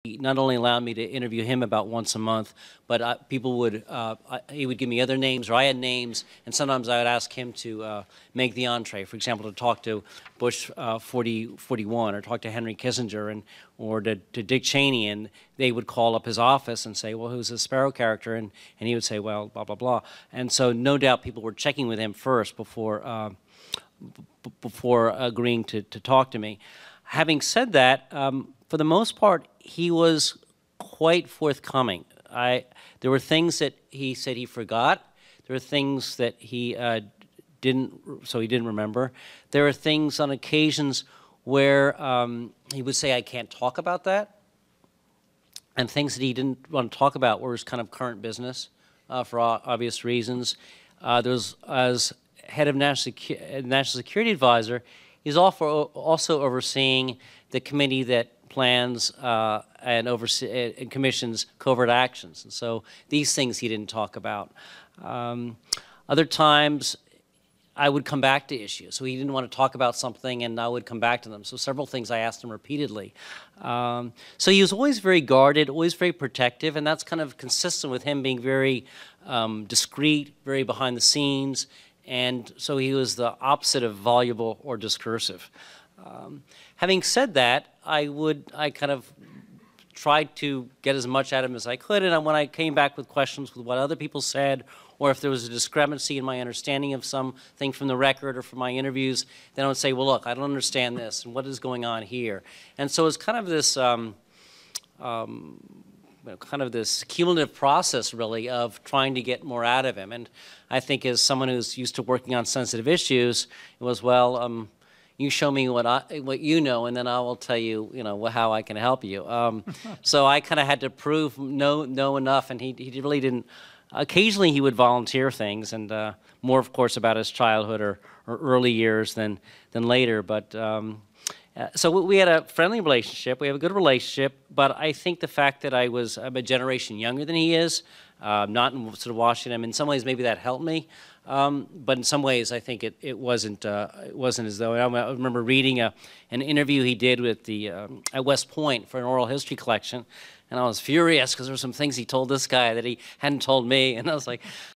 He not only allowed me to interview him about once a month, but people would, he would give me other names, or I had names, and sometimes I would ask him to make the entree. For example, to talk to Bush 41, or talk to Henry Kissinger, or to Dick Cheney, and they would call up his office and say, well, who's the Sparrow character? And he would say, well, blah, blah, blah. And so no doubt people were checking with him first before agreeing to talk to me. Having said that, for the most part, he was quite forthcoming. There were things that he said he forgot. There were things that he didn't remember. There were things on occasions where he would say, I can't talk about that. And things that he didn't want to talk about were his kind of current business for obvious reasons. As head of National Security Advisor, he's also overseeing the committee that plans and commissions covert actions. And so these things he didn't talk about. Other times, I would come back to issues. So he didn't want to talk about something, and I would come back to them. So several things I asked him repeatedly. So he was always very guarded, always very protective, and that's kind of consistent with him being very discreet, very behind the scenes, and so he was the opposite of voluble or discursive. Having said that, I kind of tried to get as much out of him as I could, and when I came back with questions with what other people said, or if there was a discrepancy in my understanding of something from the record or from my interviews, then I would say, well, look, I don't understand this, and what is going on here? And so it's kind of this this cumulative process, really, of trying to get more out of him. And I think as someone who's used to working on sensitive issues, it was, well, you show me what you know, and then I will tell you, how I can help you. So I kind of had to prove know enough, and he really didn't. Occasionally he would volunteer things, and more, of course, about his childhood or early years than later. But so we had a friendly relationship. We have a good relationship. But I think the fact that I'm a generation younger than he is, not in sort of Washington, in some ways maybe that helped me. But in some ways, I think it wasn't as though. I remember reading an interview he did with at West Point for an oral history collection, and I was furious because there were some things he told this guy that he hadn't told me, and I was like,